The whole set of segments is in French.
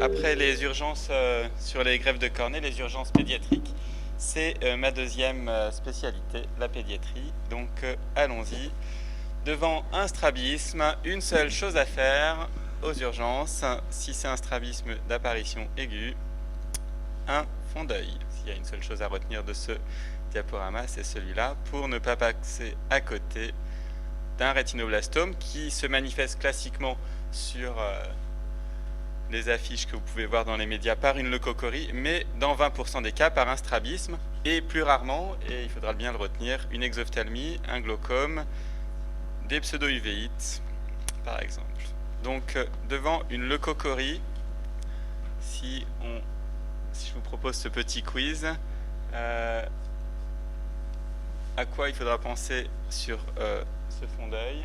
après les urgences sur les greffes de cornée, les urgences pédiatriques, c'est ma deuxième spécialité, la pédiatrie. Donc allons-y. Devant un strabisme, une seule chose à faire aux urgences, si c'est un strabisme d'apparition aiguë, un fond d'œil. S'il y a une seule chose à retenir de ce diaporama, c'est celui-là, pour ne pas passer à côté d'un rétinoblastome qui se manifeste classiquement sur les affiches que vous pouvez voir dans les médias par une leucocorie, mais dans 20% des cas par un strabisme, et plus rarement, et il faudra bien le retenir, une exophthalmie, un glaucome, des pseudo-uvéites, par exemple. Donc, devant une leucocorie, si je vous propose ce petit quiz, à quoi il faudra penser sur ce fond d'œil?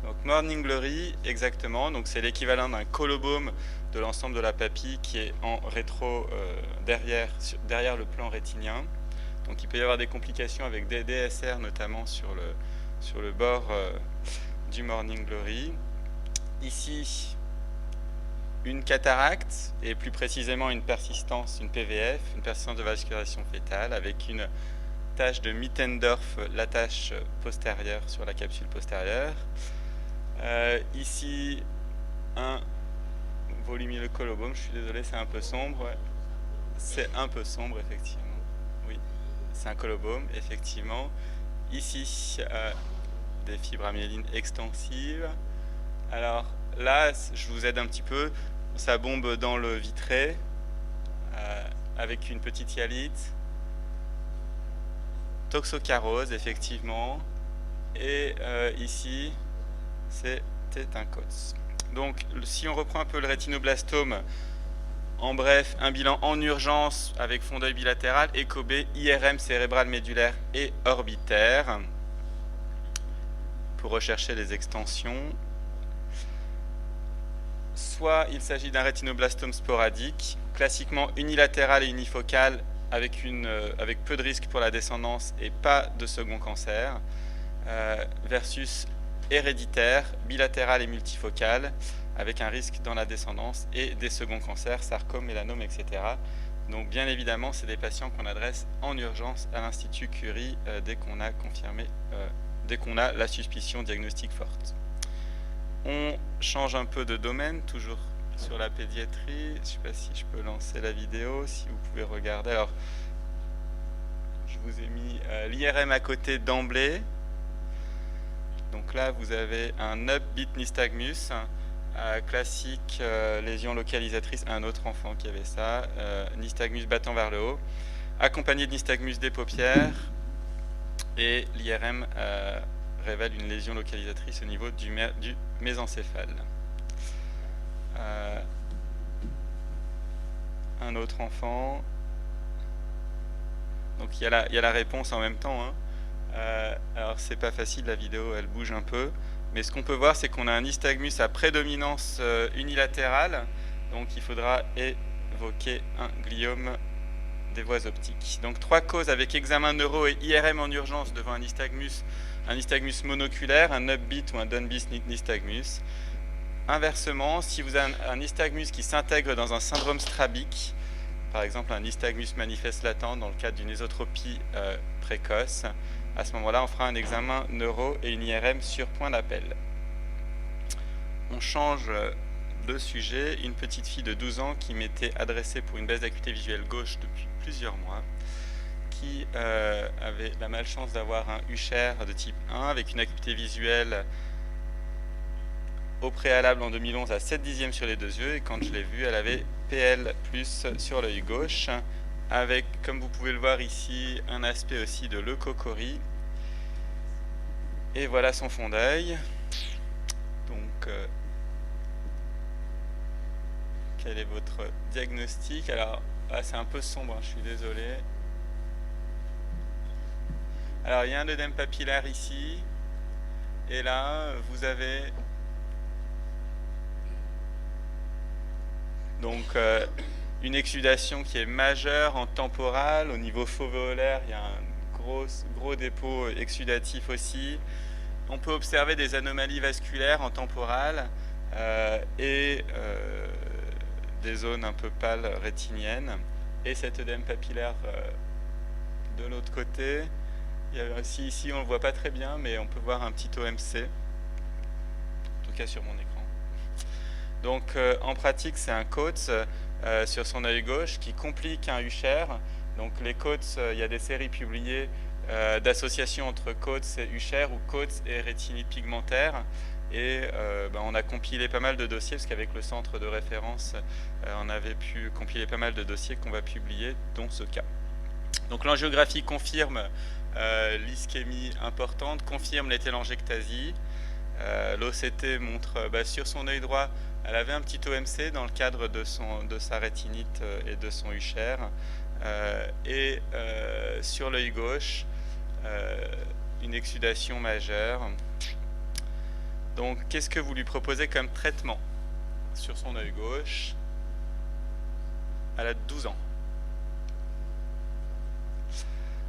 Donc Morning Glory, exactement, donc c'est l'équivalent d'un colobome de l'ensemble de la papille qui est en rétro derrière le plan rétinien. Donc il peut y avoir des complications avec des DSR, notamment sur le bord du Morning Glory. Ici, une cataracte, et plus précisément une persistance, une PVF, une persistance de vascularisation fétale, avec une tache de Mittendorf, la tache postérieure sur la capsule postérieure. Ici, un volumineux colobome, je suis désolé, c'est un peu sombre. Ouais. C'est un peu sombre, effectivement. Oui, c'est un colobome, effectivement. Ici, des fibres amyélines extensives. Alors là, je vous aide un petit peu. Ça bombe dans le vitré avec une petite hyalite. Toxocarose, effectivement. Et ici, c'était un COTS. Donc, si on reprend un peu le rétinoblastome, en bref, un bilan en urgence avec fond d'œil bilatéral, écho B, IRM cérébral médulaire et orbitaire, pour rechercher les extensions. Soit il s'agit d'un rétinoblastome sporadique, classiquement unilatéral et unifocal, avec peu de risque pour la descendance et pas de second cancer, versus héréditaire, bilatéral et multifocal, avec un risque dans la descendance et des seconds cancers, sarcome, mélanome, etc. Donc bien évidemment, c'est des patients qu'on adresse en urgence à l'Institut Curie dès qu'on a la suspicion diagnostique forte. On change un peu de domaine, toujours sur la pédiatrie. Je ne sais pas si je peux lancer la vidéo, si vous pouvez regarder. Alors, je vous ai mis l'IRM à côté d'emblée. Donc là, vous avez un upbeat nystagmus, classique lésion localisatrice, un autre enfant qui avait ça, nystagmus battant vers le haut, accompagné de nystagmus des paupières, et l'IRM révèle une lésion localisatrice au niveau du mésencéphale. Un autre enfant. Donc il y a la réponse en même temps, hein. Alors c'est pas facile, la vidéo elle bouge un peu, mais ce qu'on peut voir c'est qu'on a un nystagmus à prédominance unilatérale, donc il faudra évoquer un gliome des voies optiques. Donc 3 causes avec examen neuro et IRM en urgence devant un nystagmus monoculaire, un upbeat ou un downbeat nystagmus. Inversement, si vous avez un nystagmus qui s'intègre dans un syndrome strabique, par exemple un nystagmus manifeste latent dans le cadre d'une ésotropie précoce, à ce moment-là, on fera un examen neuro et une IRM sur point d'appel. On change de sujet. Une petite fille de 12 ans qui m'était adressée pour une baisse d'acuité visuelle gauche depuis plusieurs mois, qui avait la malchance d'avoir un Usher de type 1 avec une acuité visuelle au préalable en 2011 à 7/10 sur les 2 yeux, et quand je l'ai vue, elle avait PL+ sur l'œil gauche, avec, comme vous pouvez le voir ici, un aspect aussi de leucocorie. Et voilà son fond d'œil. Donc, quel est votre diagnostic? Alors, c'est un peu sombre, hein, je suis désolé. Alors, il y a un œdème papillaire ici, et là, vous avez donc une exsudation qui est majeure en temporale. Au niveau fovéolaire, il y a un gros dépôt exsudatif aussi. On peut observer des anomalies vasculaires en temporale, et des zones un peu pâles rétiniennes, et cet œdème papillaire de l'autre côté. Il y a aussi, ici on ne le voit pas très bien, mais on peut voir un petit OMC, en tout cas sur mon écran. Donc en pratique, c'est un Coates sur son œil gauche qui complique un Usher. Donc les Coates, il y a des séries publiées d'associations entre Coates et Usher ou Coates et rétinite pigmentaire. Et on a compilé pas mal de dossiers, parce qu'avec le centre de référence, on avait pu compiler pas mal de dossiers qu'on va publier, dont ce cas. Donc l'angiographie confirme l'ischémie importante, confirme les télangiectasies. L'OCT montre sur son œil droit, elle avait un petit OMC dans le cadre de sa rétinite et de son Usher. Et sur l'œil gauche, une exsudation majeure. Donc, qu'est-ce que vous lui proposez comme traitement sur son œil gauche? Elle a 12 ans.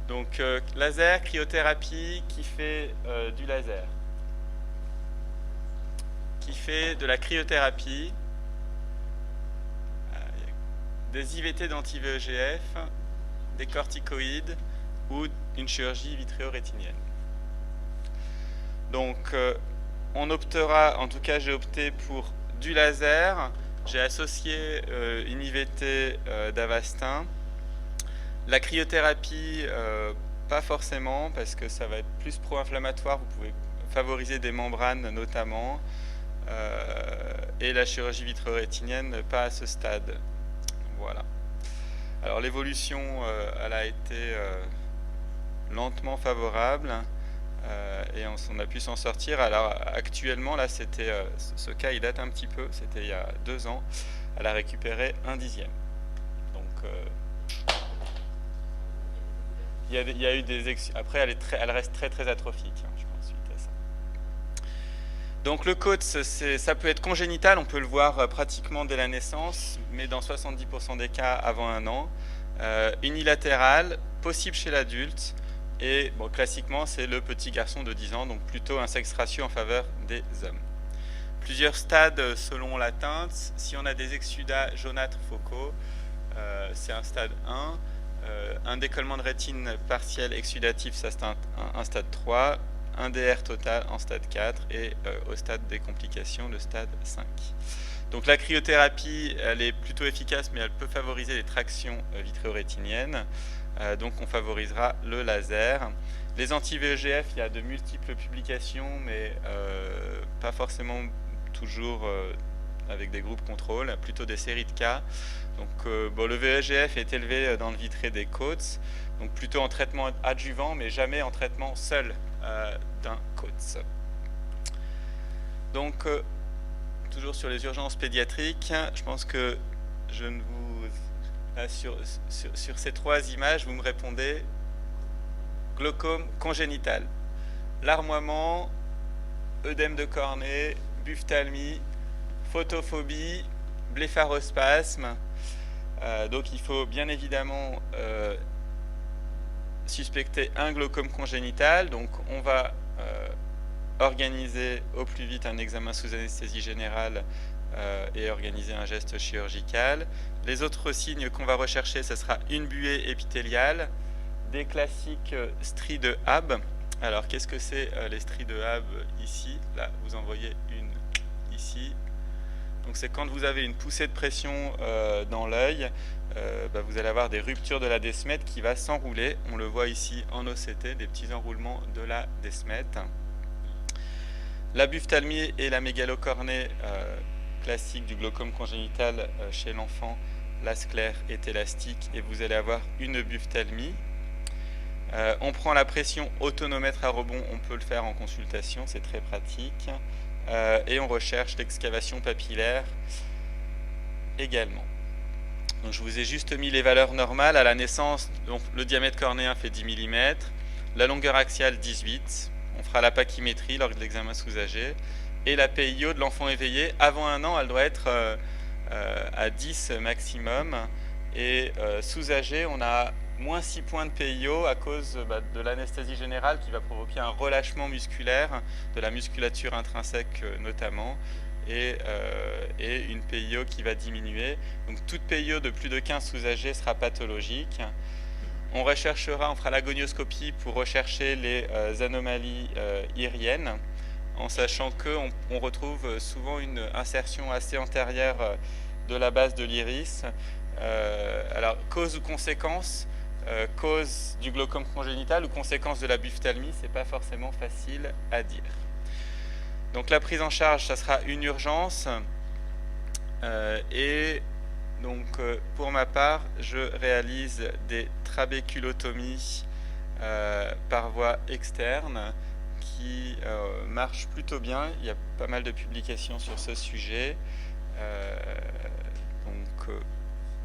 Donc, laser, cryothérapie, qui fait du laser, qui fait de la cryothérapie, des IVT d'anti-VEGF, des corticoïdes ou une chirurgie vitréo-rétinienne. Donc, on optera, en tout cas j'ai opté pour du laser. J'ai associé une IVT d'Avastin. La cryothérapie, pas forcément, parce que ça va être plus pro-inflammatoire. Vous pouvez favoriser des membranes notamment. Et la chirurgie vitréo-rétinienne, pas à ce stade. Voilà. Alors l'évolution, elle a été lentement favorable. Et on a pu s'en sortir. Alors actuellement, là, c'était ce cas, il date un petit peu, c'était il y a 2 ans. Elle a récupéré 1/10. Donc, il y a eu des après, elle reste très atrophique, hein, je pense, suite à ça. Donc le Coates, ça peut être congénital, on peut le voir pratiquement dès la naissance, mais dans 70% des cas avant 1 an. Unilatéral, possible chez l'adulte. Et bon, classiquement, c'est le petit garçon de 10 ans, donc plutôt un sexe ratio en faveur des hommes. Plusieurs stades selon la teinte. Si on a des exsudats jaunâtres focaux, c'est un stade 1. Un décollement de rétine partiel exsudatif, ça c'est un stade 3. Un DR total en stade 4. Et au stade des complications, le stade 5. Donc la cryothérapie, elle est plutôt efficace, mais elle peut favoriser les tractions vitréo-rétiniennes. Donc on favorisera le laser. Les anti-VEGF, il y a de multiples publications, mais pas forcément toujours avec des groupes contrôle, plutôt des séries de cas. Donc le VEGF est élevé dans le vitré des Coates, donc plutôt en traitement adjuvant, mais jamais en traitement seul d'un Coates. Donc toujours sur les urgences pédiatriques, je pense que je ne vous... Sur ces 3 images, vous me répondez glaucome congénital, larmoiement, œdème de cornée, buphtalmie, photophobie, blépharospasme. Donc il faut bien évidemment suspecter un glaucome congénital. Donc on va organiser au plus vite un examen sous anesthésie générale et organiser un geste chirurgical. Les autres signes qu'on va rechercher, ce sera une buée épithéliale, des classiques stries de Hab. Alors qu'est-ce que c'est les stries de Hab ici? Là, vous en voyez une ici. Donc c'est quand vous avez une poussée de pression dans l'œil, vous allez avoir des ruptures de la desmette qui va s'enrouler. On le voit ici en OCT, des petits enroulements de la desmette. La buphtalmie et la mégalocornée classique du glaucome congénital chez l'enfant, la sclère est élastique et vous allez avoir une buphtalmie. On prend la pression autonomètre à rebond, on peut le faire en consultation, c'est très pratique. Et on recherche l'excavation papillaire également. Donc je vous ai juste mis les valeurs normales. À la naissance, donc, le diamètre cornéen fait 10 mm, la longueur axiale 18. On fera la pachymétrie lors de l'examen sous AG. Et la PIO de l'enfant éveillé, avant 1 an, elle doit être à 10 maximum. Et sous AG, on a moins 6 points de PIO à cause de l'anesthésie générale qui va provoquer un relâchement musculaire de la musculature intrinsèque notamment. et une PIO qui va diminuer. Donc toute PIO de plus de 15 sous Ag sera pathologique. On recherchera, on fera l'agonioscopie pour rechercher les anomalies iriennes, en sachant qu'on retrouve souvent une insertion assez antérieure de la base de l'iris. Alors, cause ou conséquence, cause du glaucome congénital ou conséquence de la buphtalmie, c'est pas forcément facile à dire. Donc la prise en charge, ça sera une urgence, et donc pour ma part, je réalise des trabéculotomies par voie externe qui marchent plutôt bien. Il y a pas mal de publications sur ce sujet.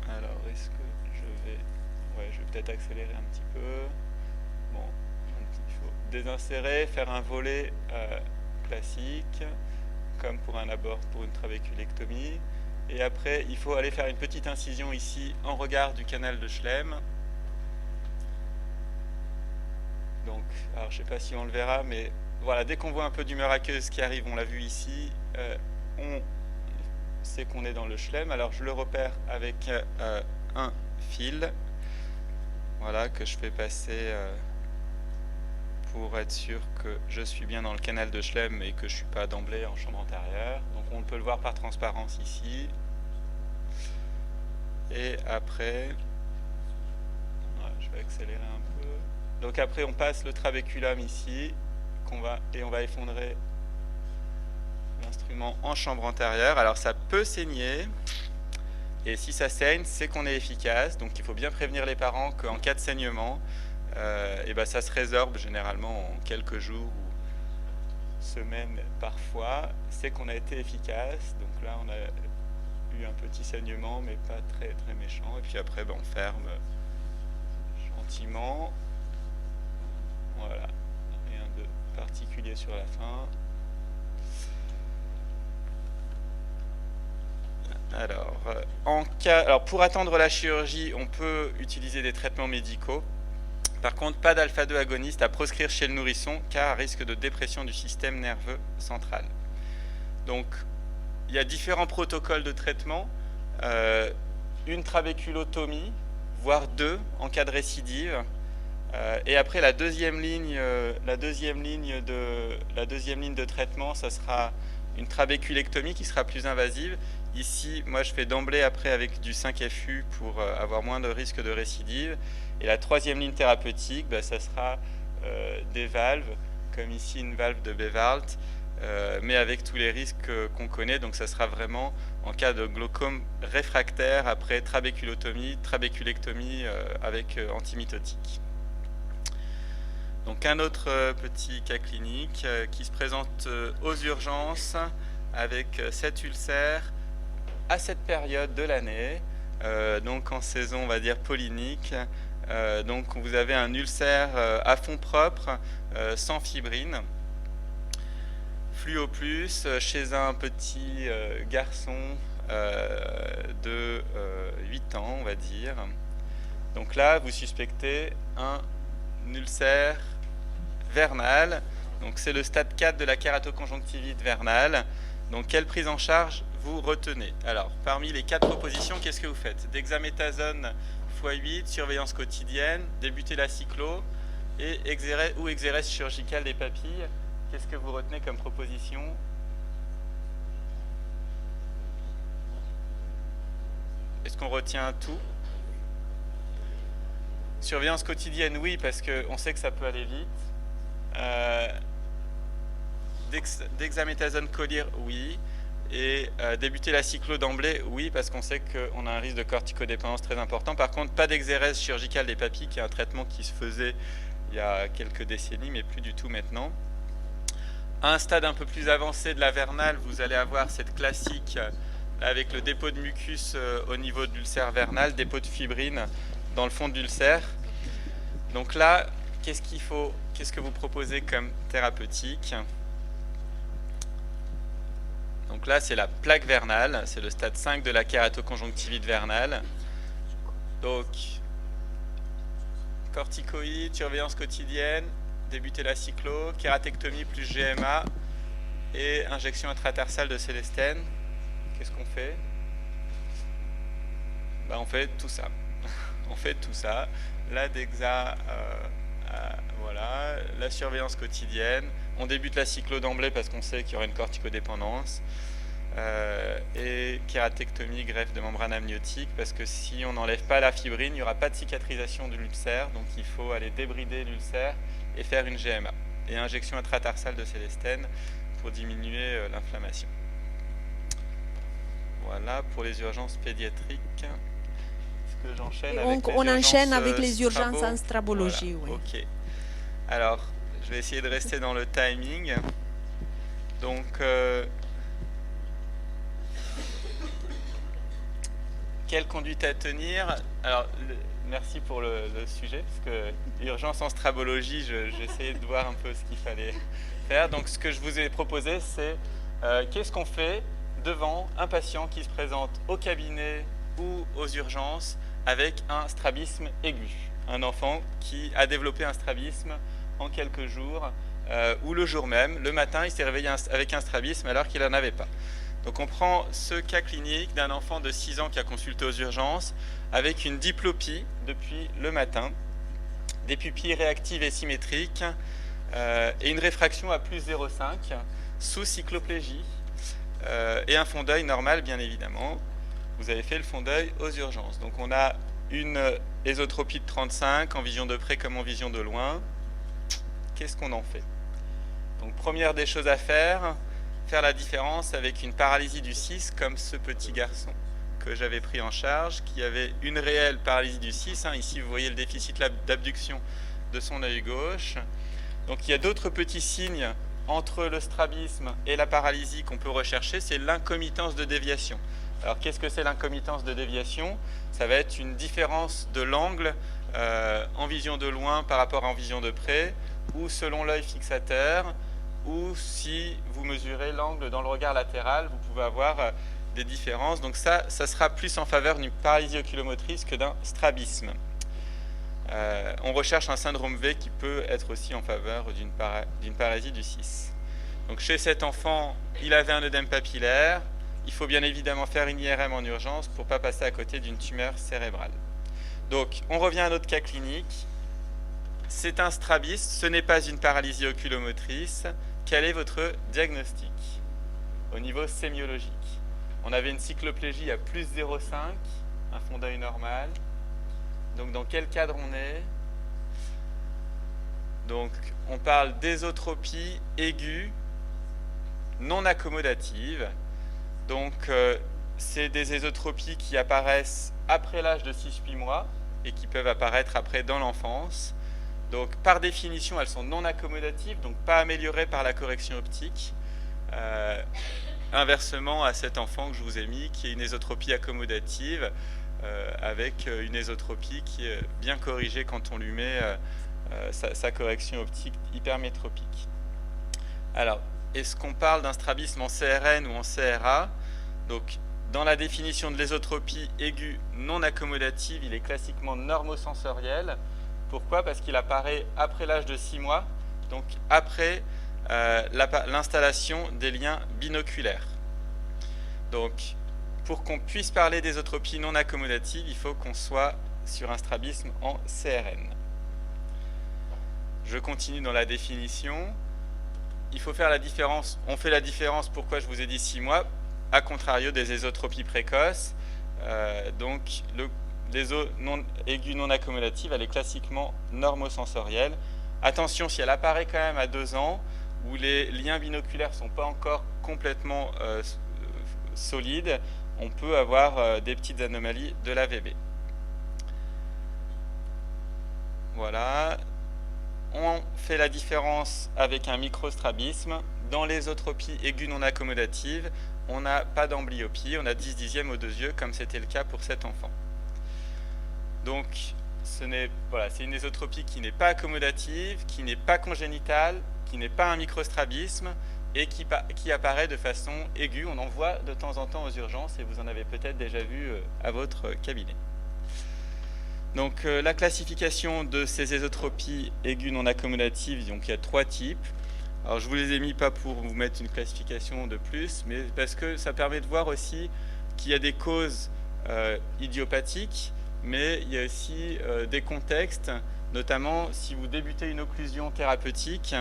Alors est-ce que je vais... Ouais, je vais peut-être accélérer un petit peu. Bon, donc, il faut désinsérer, faire un volet classique, comme pour un abort pour une trabéculectomie. Et après, il faut aller faire une petite incision ici en regard du canal de Schlemm. Donc, alors je ne sais pas si on le verra, mais voilà, dès qu'on voit un peu d'humeur aqueuse qui arrive, on l'a vu ici, on sait qu'on est dans le Schlemm. Alors je le repère avec un fil, voilà, que je fais passer pour être sûr que je suis bien dans le canal de Schlemm et que je ne suis pas d'emblée en chambre antérieure. Donc on peut le voir par transparence ici. Et après, ouais, je vais accélérer un peu. Donc après on passe le trabéculum ici, et on va effondrer l'instrument en chambre antérieure. Alors ça peut saigner, et si ça saigne, c'est qu'on est efficace. Donc il faut bien prévenir les parents qu'en cas de saignement, et ben ça se résorbe généralement en quelques jours ou semaines parfois. C'est qu'on a été efficace. Donc là on a eu un petit saignement, mais pas très très méchant. Et puis après ben, on ferme gentiment. Voilà, rien de particulier sur la fin. Alors, pour attendre la chirurgie, on peut utiliser des traitements médicaux. Par contre, pas d'alpha-2 agoniste à proscrire chez le nourrisson, car risque de dépression du système nerveux central. Donc, il y a différents protocoles de traitement. Une trabéculotomie, voire deux en cas de récidive. Et après, la deuxième ligne de traitement, ça sera une trabéculectomie qui sera plus invasive. Ici, moi, je fais d'emblée après avec du 5FU pour avoir moins de risque de récidive. Et la troisième ligne thérapeutique, bah, ça sera des valves, comme ici une valve de Bewald, mais avec tous les risques qu'on connaît. Donc, ça sera vraiment en cas de glaucome réfractaire après trabéculotomie, trabéculectomie avec antimitotique. Donc un autre petit cas clinique qui se présente aux urgences avec cet ulcère à cette période de l'année, donc en saison on va dire pollinique. Donc vous avez un ulcère à fond propre, sans fibrine, fluo plus, chez un petit garçon de 8 ans on va dire. Donc là vous suspectez un ulcère vernal, donc c'est le stade 4 de la kératoconjonctivite vernale. Donc quelle prise en charge vous retenez? Alors parmi les 4 propositions, qu'est-ce que vous faites? Dexaméthasone x8, surveillance quotidienne, débuter la cyclo et exérèse chirurgicale des papilles. Qu'est-ce que vous retenez comme proposition? Est-ce qu'on retient tout? Surveillance quotidienne, oui, parce qu'on sait que ça peut aller vite. Dexaméthasone choline, oui. Et débuter la cyclo d'emblée, oui, parce qu'on sait qu'on a un risque de corticodépendance très important. Par contre, pas d'exérèse chirurgicale des papilles, qui est un traitement qui se faisait il y a quelques décennies, mais plus du tout maintenant. À un stade un peu plus avancé de la vernale, vous allez avoir cette classique avec le dépôt de mucus au niveau de l'ulcère vernal, dépôt de fibrine dans le fond de l'ulcère. Donc là, qu'est-ce que vous proposez comme thérapeutique? Donc là, c'est la plaque vernale, c'est le stade 5 de la kératoconjonctivite vernale. Donc, corticoïdes, surveillance quotidienne, débuter la cyclo, kératectomie plus GMA. et injection intratarsale de célestène. Qu'est-ce qu'on fait? On fait tout ça. On fait tout ça. La DEXA, voilà, la surveillance quotidienne. On débute la cyclo d'emblée parce qu'on sait qu'il y aura une corticodépendance. Et kératectomie, greffe de membrane amniotique, parce que si on n'enlève pas la fibrine, il n'y aura pas de cicatrisation de l'ulcère, donc il faut aller débrider l'ulcère et faire une GMA. Et injection intratarsale de célestène pour diminuer l'inflammation. Voilà pour les urgences pédiatriques. Est-ce que j'enchaîne avec les on enchaîne avec les strabo urgences en strabologie. Voilà. Oui. Ok. Alors, je vais essayer de rester dans le timing. Donc, quelle conduite à tenir? Alors, merci pour le sujet, parce que urgence en strabologie, j'essayais de voir un peu ce qu'il fallait faire. Donc, ce que je vous ai proposé, c'est qu'est-ce qu'on fait devant un patient qui se présente au cabinet ou aux urgences avec un strabisme aigu. Un enfant qui a développé un strabisme en quelques jours, ou le jour même, le matin, il s'est réveillé avec un strabisme alors qu'il n'en avait pas. Donc on prend ce cas clinique d'un enfant de 6 ans qui a consulté aux urgences avec une diplopie depuis le matin, des pupilles réactives et symétriques et une réfraction à plus 0,5 sous cycloplégie et un fond d'œil normal bien évidemment. Vous avez fait le fond d'œil aux urgences. Donc on a une ésotropie de 35 en vision de près comme en vision de loin. Qu'est-ce qu'on en fait? Donc première des choses à faire la différence avec une paralysie du 6 comme ce petit garçon que j'avais pris en charge qui avait une réelle paralysie du 6. Ici vous voyez le déficit d'abduction de son œil gauche. Donc il y a d'autres petits signes entre le strabisme et la paralysie qu'on peut rechercher, c'est l'incomitance de déviation. Alors qu'est-ce que c'est l'incomitance de déviation? Ça va être une différence de l'angle en vision de loin par rapport à en vision de près, ou selon l'œil fixateur, ou si vous mesurez l'angle dans le regard latéral, vous pouvez avoir des différences. Donc ça sera plus en faveur d'une paralysie oculomotrice que d'un strabisme. On recherche un syndrome V qui peut être aussi en faveur d'une paralysie du 6. Donc chez cet enfant, il avait un œdème papillaire. Il faut bien évidemment faire une IRM en urgence pour ne pas passer à côté d'une tumeur cérébrale. Donc on revient à notre cas clinique. C'est un strabisme, ce n'est pas une paralysie oculomotrice. Quel est votre diagnostic au niveau sémiologique? On avait une cycloplégie à plus 0,5, un fond d'œil normal. Donc dans quel cadre on est? Donc on parle d'ésotropie aiguë non accommodative. Donc c'est des ésotropies qui apparaissent après l'âge de 6-8 mois et qui peuvent apparaître après dans l'enfance. Donc par définition, elles sont non accommodatives, donc pas améliorées par la correction optique. Inversement à cet enfant que je vous ai mis, qui est une ésotropie accommodative, avec une ésotropie qui est bien corrigée quand on lui met sa correction optique hypermétropique. Alors, est-ce qu'on parle d'un strabisme en CRN ou en CRA? Donc, dans la définition de l'ésotropie aiguë non accommodative, il est classiquement normosensoriel. Pourquoi? Parce qu'il apparaît après l'âge de 6 mois, donc après l'installation des liens binoculaires. Donc, pour qu'on puisse parler d'ésotropie non accommodative, il faut qu'on soit sur un strabisme en CRN. Je continue dans la définition. Il faut faire la différence. On fait la différence, pourquoi je vous ai dit 6 mois, à contrario des ésotropies précoces. Donc, l'éso aiguë non accommodative, elle est classiquement normosensorielle. Attention, si elle apparaît quand même à 2 ans, où les liens binoculaires ne sont pas encore complètement solides, on peut avoir des petites anomalies de l'AVB. Voilà. On fait la différence avec un microstrabisme. Dans l'ésotropie aiguë non accommodative, on n'a pas d'amblyopie, on a 10 dixièmes aux 2 yeux, comme c'était le cas pour cet enfant. Donc, voilà, c'est une ésotropie qui n'est pas accommodative, qui n'est pas congénitale, qui n'est pas un microstrabisme et qui apparaît de façon aiguë. On en voit de temps en temps aux urgences et vous en avez peut-être déjà vu à votre cabinet. Donc, la classification de ces ésotropies aiguës non accommodatives, donc il y a 3 types. Alors je vous les ai mis pas pour vous mettre une classification de plus, mais parce que ça permet de voir aussi qu'il y a des causes idiopathiques, mais il y a aussi des contextes, notamment si vous débutez une occlusion thérapeutique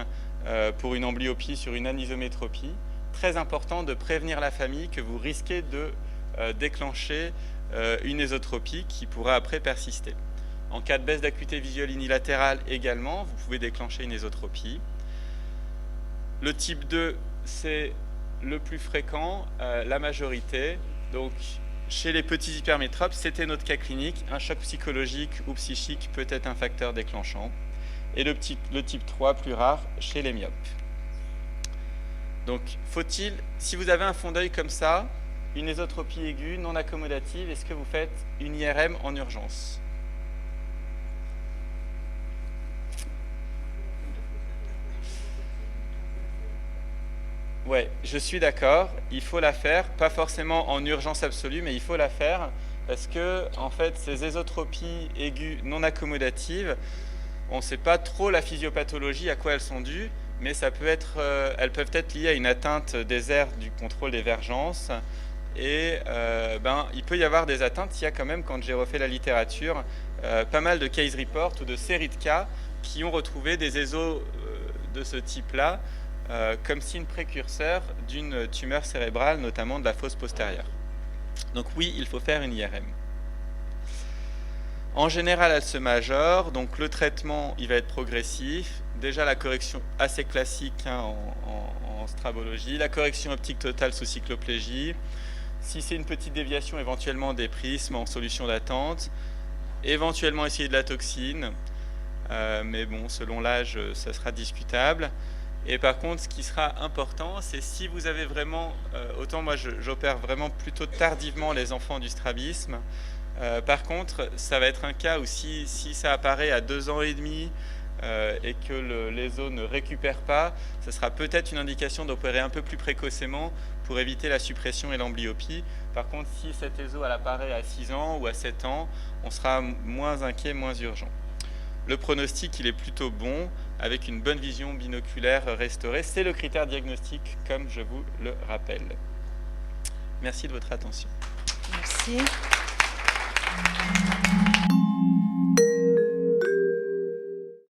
pour une amblyopie sur une anisométropie, très important de prévenir la famille que vous risquez de déclencher une ésotropie qui pourra après persister. En cas de baisse d'acuité visuelle unilatérale également, vous pouvez déclencher une ésotropie. Le type 2, c'est le plus fréquent, la majorité. Donc, chez les petits hypermétropes, c'était notre cas clinique. Un choc psychologique ou psychique peut être un facteur déclenchant. Et le type 3, plus rare, chez les myopes. Donc, faut-il, si vous avez un fond d'œil comme ça, une ésotropie aiguë non accommodative, est-ce que vous faites une IRM en urgence? Ouais, je suis d'accord, il faut la faire, pas forcément en urgence absolue, mais il faut la faire parce que, en fait, ces ésotropies aiguës non accommodatives, on ne sait pas trop la physiopathologie, à quoi elles sont dues, mais ça peut être, elles peuvent être liées à une atteinte des aires du contrôle d'évergence. Et il peut y avoir des atteintes. Il y a quand même, quand j'ai refait la littérature, pas mal de case reports ou de séries de cas qui ont retrouvé des ésos de ce type-là comme signe précurseur d'une tumeur cérébrale, notamment de la fosse postérieure. Donc oui, il faut faire une IRM. En général, elle se majore, donc le traitement, il va être progressif. Déjà, la correction assez classique en strabologie, la correction optique totale sous cycloplégie. Si c'est une petite déviation, éventuellement des prismes en solution d'attente. Éventuellement essayer de la toxine, mais bon, selon l'âge, ça sera discutable. Et par contre, ce qui sera important, c'est si vous avez vraiment, autant moi j'opère vraiment plutôt tardivement les enfants du strabisme. Par contre, ça va être un cas où si ça apparaît à 2 ans et demi et que l'éso ne récupère pas, ça sera peut-être une indication d'opérer un peu plus précocement pour éviter la suppression et l'amblyopie. Par contre, si cet éso elle apparaît à 6 ans ou à 7 ans, on sera moins inquiet, moins urgent. Le pronostic, il est plutôt bon, avec une bonne vision binoculaire restaurée. C'est le critère diagnostique, comme je vous le rappelle. Merci de votre attention. Merci.